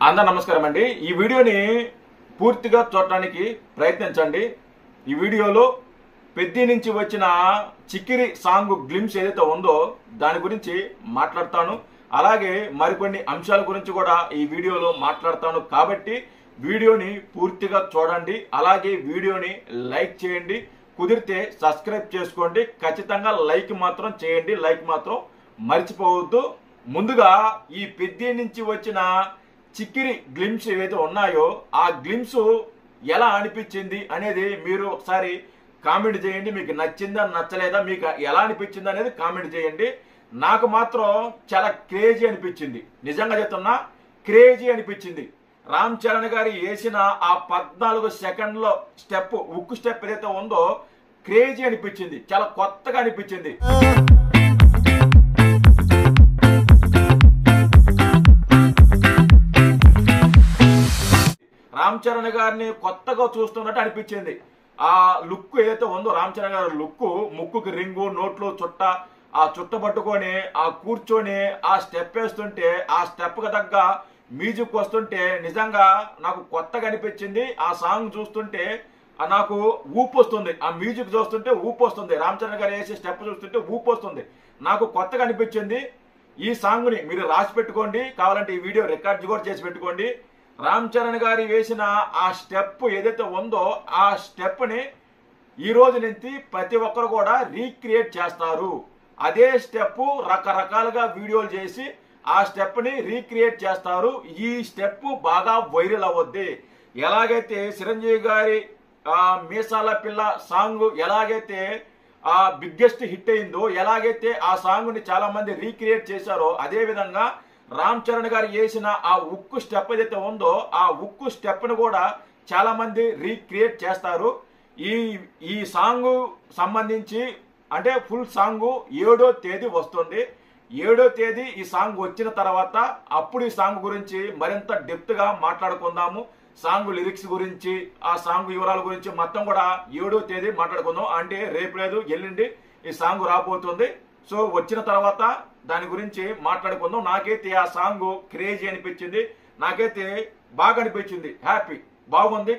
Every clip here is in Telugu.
అందరూ నమస్కారం అండి। ఈ వీడియోని పూర్తిగా చూడడానికి ప్రయత్నించండి। ఈ వీడియోలో పెద్ది నుంచి వచ్చిన చిక్కిరి సాంగ్ గ్లిమ్స్ ఏదైతే ఉందో దాని గురించి మాట్లాడతాను। అలాగే మరికొన్ని అంశాల గురించి కూడా ఈ వీడియోలో మాట్లాడతాను కాబట్టి వీడియోని పూర్తిగా చూడండి। అలాగే వీడియోని లైక్ చేయండి, కుదిరితే సబ్స్క్రైబ్ చేసుకోండి। ఖచ్చితంగా లైక్ మాత్రం చేయండి, లైక్ మాత్రం మర్చిపోవద్దు। ముందుగా ఈ పెద్ది నుంచి వచ్చిన చిక్కిరి గ్లిమ్స్ ఏవైతే ఉన్నాయో ఆ గ్లిమ్స్ ఎలా అనిపించింది అనేది మీరు ఒకసారి కామెంట్ చేయండి। మీకు నచ్చిందా నచ్చలేదా, మీకు ఎలా అనిపించింది అనేది కామెంట్ చేయండి। నాకు మాత్రం చాలా క్రేజీ అనిపించింది, నిజంగా చెప్తున్నా క్రేజీ అనిపించింది। రామ్ చరణ్ గారు వేసిన ఆ 14 సెకండ్ల స్టెప్, ఉక్కు స్టెప్ ఏదైతే ఉందో క్రేజీ అనిపించింది, చాలా కొత్తగా అనిపించింది। రామ్ చరణ్ గారిని కొత్తగా చూస్తున్నట్టు అనిపించింది। ఆ లుక్ ఏదైతే ఉందో రామ్ చరణ్ గారి లుక్, ముక్కుకి రింగు, నోట్లో చుట్ట, ఆ చుట్ట పట్టుకొని ఆ కూర్చొని ఆ స్టెప్ వేస్తుంటే, ఆ స్టెప్ కి తగ్గ మ్యూజిక్ వస్తుంటే నిజంగా నాకు కొత్తగా అనిపించింది। ఆ సాంగ్ చూస్తుంటే నాకు ఊపు వస్తుంది, ఆ మ్యూజిక్ చూస్తుంటే ఊపు వస్తుంది, రామ్ చరణ్ గారు వేసే స్టెప్ చూస్తుంటే ఊపు వస్తుంది, నాకు కొత్తగా అనిపించింది। ఈ సాంగ్ ని మీరు రాసి పెట్టుకోండి, కావాలంటే ఈ వీడియో రికార్డ్ కూడా చేసి పెట్టుకోండి। రామ్ చరణ్ గారి వేసిన ఆ స్టెప్ ఏదైతే ఉందో ఆ స్టెప్ ని ఈ రోజు నుంచి ప్రతి ఒక్కరు కూడా రీక్రియేట్ చేస్తారు। అదే స్టెప్ రకరకాలుగా వీడియోలు చేసి ఆ స్టెప్ ని రీక్రియేట్ చేస్తారు। ఈ స్టెప్ బాగా వైరల్ అవ్వద్ది। ఎలాగైతే చిరంజీవి గారి మీసాల పిల్ల సాంగ్ ఎలాగైతే బిగ్గెస్ట్ హిట్ అయిందో, ఎలాగైతే ఆ సాంగ్ ని చాలా మంది రీక్రియేట్ చేశారో, అదే విధంగా రామ్ చరణ్ గారు వేసిన ఆ ఉక్కు స్టెప్ ఏదైతే ఉందో ఆ ఉక్కు స్టెప్ ను కూడా చాలా మంది రీక్రియేట్ చేస్తారు। ఈ సాంగ్ సంబంధించి అంటే ఫుల్ సాంగ్ 7వ తేదీ వస్తుంది। 7వ తేదీ ఈ సాంగ్ వచ్చిన తర్వాత అప్పుడు ఈ సాంగ్ గురించి మరింత డెప్త్ గా మాట్లాడుకుందాము। సాంగ్ లిరిక్స్ గురించి, ఆ సాంగ్ వివరాల గురించి మొత్తం కూడా 7వ తేదీ మాట్లాడుకుందాం। అంటే రేపు లేదు, ఎల్లుండి ఈ సాంగ్ రాబోతుంది। సో వచ్చిన తర్వాత దాని గురించి మాట్లాడుకుందాం। నాకైతే ఆ సాంగ్ క్రేజీ అనిపించింది, నాకైతే బాగా అనిపించింది, హ్యాపీ, బాగుంది,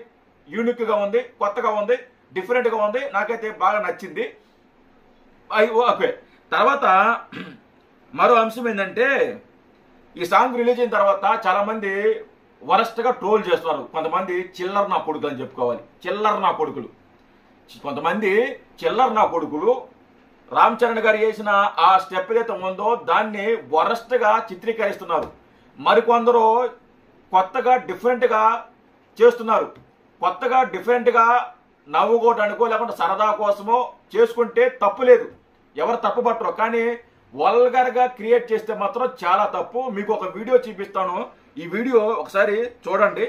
యూనిక్ గా ఉంది, కొత్తగా ఉంది, డిఫరెంట్ గా ఉంది, నాకైతే బాగా నచ్చింది। ఓకే, తర్వాత మరో అంశం ఏంటంటే ఈ సాంగ్ రిలీజ్ అయిన తర్వాత చాలా మంది వరస్ట్ గా ట్రోల్ చేస్తున్నారు। కొంతమంది చిల్లర నా కొడుకులు అని చెప్పుకోవాలి, చిల్లర నా కొడుకులు, కొంతమంది చిల్లర నా కొడుకులు రామ్ చరణ్ గారు వేసిన ఆ స్టెప్ ఏదైతే ఉందో దాన్ని వరస్ట్ గా చిత్రీకరిస్తున్నారు। మరికొందరు కొత్తగా డిఫరెంట్ గా చేస్తున్నారు। కొత్తగా డిఫరెంట్ గా నవ్వుకోవడానికో లేకుంటే సరదా కోసమో చేసుకుంటే తప్పు లేదు, ఎవరు తప్పు పట్టరు। కానీ వల్గర్ గా క్రియేట్ చేస్తే మాత్రం చాలా తప్పు। మీకు ఒక వీడియో చూపిస్తాను, ఈ వీడియో ఒకసారి చూడండి।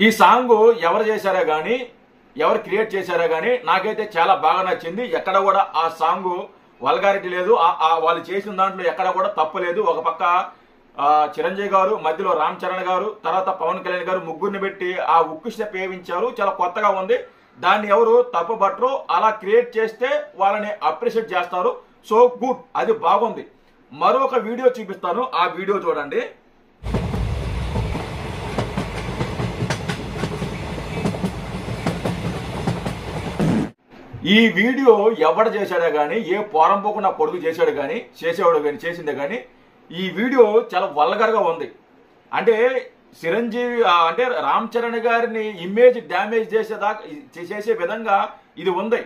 ఈ సాంగ్ ఎవరు చేశారా గానీ, ఎవరు క్రియేట్ చేశారా గానీ నాకైతే చాలా బాగా నచ్చింది। ఎక్కడ కూడా ఆ సాంగ్ వల్గారిటీ లేదు, వాళ్ళు చేసిన దాంట్లో ఎక్కడ కూడా తప్పు లేదు। ఒక పక్క చిరంజీవి గారు, మధ్యలో రామ్ చరణ్ గారు, తర్వాత పవన్ కళ్యాణ్ గారు, ముగ్గురిని పెట్టి ఆ ఉక్కు స్టెప్ వేయించారు, చాలా కొత్తగా ఉంది। దాన్ని ఎవరు తప్పు పట్టరు, అలా క్రియేట్ చేస్తే వాళ్ళని అప్రిషియేట్ చేస్తారు। సో గుడ్, అది బాగుంది। మరొక వీడియో చూపిస్తాను, ఆ వీడియో చూడండి। ఈ వీడియో ఎవడు చేశాడే గానీ, ఏ పోరంపోకు నా కొడుకు చేశాడు కానీ, చేసేవాడు కానీ, చేసిందే కానీ ఈ వీడియో చాలా వల్గర్ గా ఉంది। అంటే చిరంజీవి అంటే రామ్ చరణ్ గారిని ఇమేజ్ డ్యామేజ్ చేసే విధంగా ఇది ఉంది।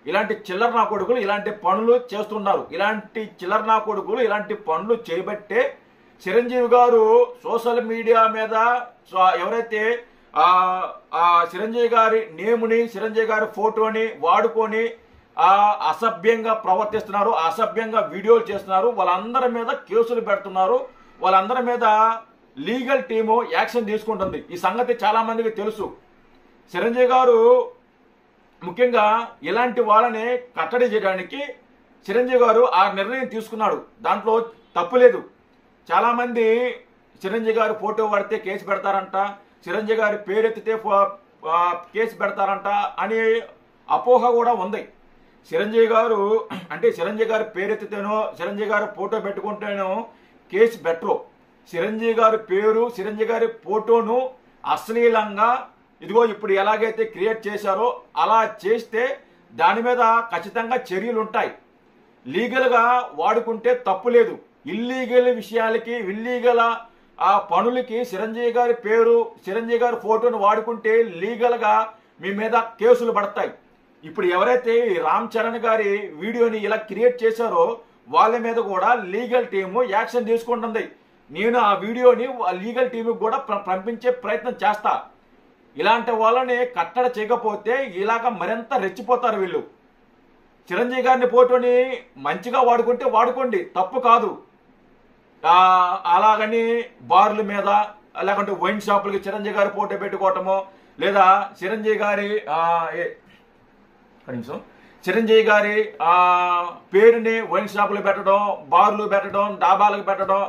ఇలాంటి చిల్లర నా కొడుకులు ఇలాంటి పనులు చేస్తున్నారు। ఇలాంటి చిల్లర నా కొడుకులు ఇలాంటి పనులు చేయబట్టే చిరంజీవి గారు సోషల్ మీడియా మీద ఎవరైతే చిరంజీవి గారి నేముని, చిరంజీవి గారి ఫోటోని వాడుకొని అసభ్యంగా ప్రవర్తిస్తున్నారు, అసభ్యంగా వీడియోలు చేస్తున్నారు, వాళ్ళందరి మీద కేసులు పెడుతున్నారు, వాళ్ళందరి మీద లీగల్ టీము యాక్షన్ తీసుకుంటుంది। ఈ సంగతి చాలా మందికి తెలుసు। చిరంజీవి గారు ముఖ్యంగా ఇలాంటి వాళ్ళని కట్టడి చేయడానికి చిరంజీవి గారు ఆ నిర్ణయం తీసుకున్నాడు, దాంట్లో తప్పు లేదు। చాలా మంది చిరంజీవి గారు ఫోటో పడితే కేసు పెడతారంట, చిరంజీవి గారి పేరెత్తితే కేసు పెడతారంట అని అపోహ కూడా ఉంది। చిరంజీవి గారు అంటే చిరంజీవి గారి పేరెత్తితేనో చిరంజీవి గారు ఫోటో పెట్టుకుంటేనో కేసు బెటరు. చిరంజీవి గారి పేరు చిరంజీవి గారి ఫోటోను అశ్లీలంగా ఇదిగో ఇప్పుడు ఎలాగైతే క్రియేట్ చేశారో అలా చేస్తే దాని మీద ఖచ్చితంగా చర్యలు ఉంటాయి. లీగల్గా వాడుకుంటే తప్పు లేదు. ఇల్లీగల్ విషయాలకి ఇల్లీగల్ ఆ పనులకి చిరంజీవి గారి పేరు చిరంజీవి గారి ఫోటోను వాడుకుంటే లీగల్గా మీ మీద కేసులు పడతాయి. ఇప్పుడు ఎవరైతే రామ్ చరణ్ గారి వీడియోని ఇలా క్రియేట్ చేశారో వాళ్ళ మీద కూడా లీగల్ టీము యాక్షన్ తీసుకుంటుంది. నేను ఆ వీడియోని లీగల్ టీముకి కూడా పంపించే ప్రయత్నం చేస్తా. ఇలాంటి వాళ్ళని కట్టడి చేయకపోతే ఇలాగ మరింత రెచ్చిపోతారు వీళ్ళు. చిరంజీవి గారిని ఫోటోని మంచిగా వాడుకుంటే వాడుకోండి, తప్పు కాదు. అలాగని బార్ల మీద లేకుంటే వైన్ షాపులకి చిరంజీవి గారి ఫోటో పెట్టుకోవటమో లేదా చిరంజీవి గారి చిరంజీవి గారి పేరుని వైన్ షాపులు పెట్టడం, బార్లు పెట్టడం, డాబాలకు పెట్టడం,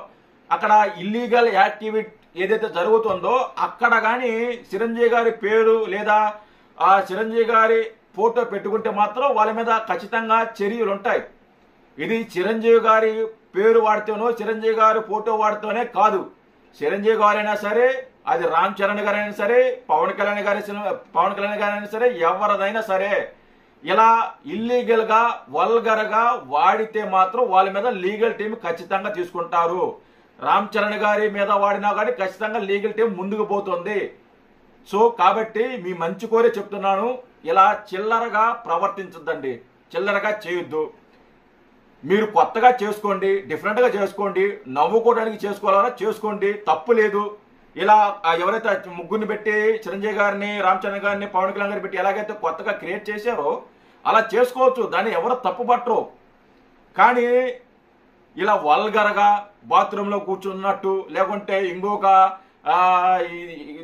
అక్కడ ఇల్లీగల్ యాక్టివిటీ ఏదైతే జరుగుతుందో అక్కడ కానీ చిరంజీవి గారి పేరు లేదా ఆ చిరంజీవి గారి ఫోటో పెట్టుకుంటే మాత్రం వాళ్ళ మీద ఖచ్చితంగా చర్యలు ఉంటాయి. ఇది చిరంజీవి గారి పేరు వాడితేనో చిరంజీవి గారి ఫోటో వాడితేనే కాదు. చిరంజీవి గారైనా సరే, అది రామ్ చరణ్ గారైనా సరే, పవన్ కళ్యాణ్ గారైనా సరే, ఎవరిదైనా సరే ఇలా ఇల్లీగల్ గా వల్గర్ గా వాడితే మాత్రం వాళ్ళ మీద లీగల్ టీం ఖచ్చితంగా తీసుకుంటారు. రామ్ చరణ్ గారి మీద వాడినా కానీ ఖచ్చితంగా లీగల్ టీం ముందుకు పోతుంది. సో కాబట్టి మీ మంచి కోరే చెప్తున్నాను, ఇలా చిల్లరగా ప్రవర్తించద్దండి, చిల్లరగా చేయొద్దు. మీరు కొత్తగా చేసుకోండి, డిఫరెంట్గా చేసుకోండి, నవ్వుకోవడానికి చేసుకోవాలన్నా చేసుకోండి, తప్పు లేదు. ఇలా ఎవరైతే ముగ్గురిని పెట్టి చిరంజీవి గారిని, రామ్ చరణ్ గారిని, పవన్ కళ్యాణ్ గారిని పెట్టి ఎలాగైతే కొత్తగా క్రియేట్ చేశారో అలా చేసుకోవచ్చు, దాన్ని ఎవరు తప్పు పట్టరు. కానీ ఇలా వల్గరగా బాత్రూంలో కూర్చున్నట్టు, లేకుంటే ఇంకొక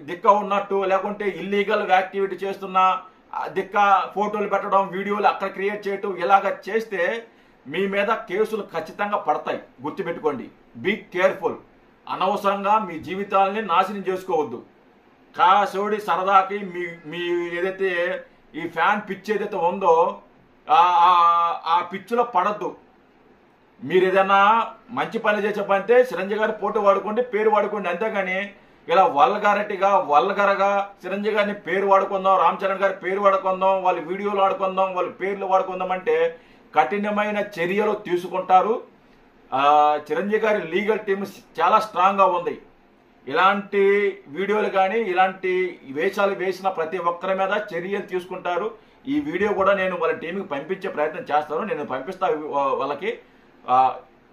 దిక్క ఉన్నట్టు, లేకుంటే ఇల్లీగల్ యాక్టివిటీ చేస్తున్న దిక్క ఫోటోలు పెట్టడం, వీడియోలు అక్కడ క్రియేట్ చేయటం, ఇలాగ చేస్తే మీ మీద కేసులు ఖచ్చితంగా పడతాయి. గుర్తుపెట్టుకోండి, బీ కేర్ఫుల్. అనవసరంగా మీ జీవితాలని నాశనం చేసుకోవద్దు. కాసోడి సరదాకి మీ ఏదైతే ఈ ఫ్యాన్ పిచ్ ఏదైతే ఉందో ఆ పిచ్చులో పడద్దు. మీరు ఏదైనా మంచి పని చేసే పనితే చిరంజీవి గారి ఫోటో వాడుకోండి, పేరు వాడుకోండి, అంతేగాని ఇలా వల్గరగా చిరంజీవి గారిని పేరు వాడుకుందాం, రామ్ చరణ్ గారి పేరు వాడుకుందాం, వాళ్ళ వీడియోలు వాడుకుందాం, వాళ్ళ పేర్లు వాడుకుందాం అంటే కఠినమైన చర్యలు తీసుకుంటారు. చిరంజీవి గారి లీగల్ టీమ్ చాలా స్ట్రాంగ్గా ఉంది. ఇలాంటి వీడియోలు కానీ ఇలాంటి వేషాలు వేసిన ప్రతి ఒక్కరి మీద చర్యలు తీసుకుంటారు. ఈ వీడియో కూడా నేను వాళ్ళ టీంకి పంపించే ప్రయత్నం చేస్తాను, నేను పంపిస్తా వాళ్ళకి.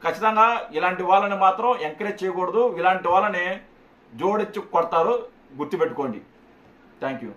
ఖచ్చితంగా ఇలాంటి వాళ్ళని మాత్రం ఎంకరేజ్ చేయకూడదు, ఇలాంటి వాళ్ళని జోడించి కొడతారు, గుర్తుపెట్టుకోండి. Thank you.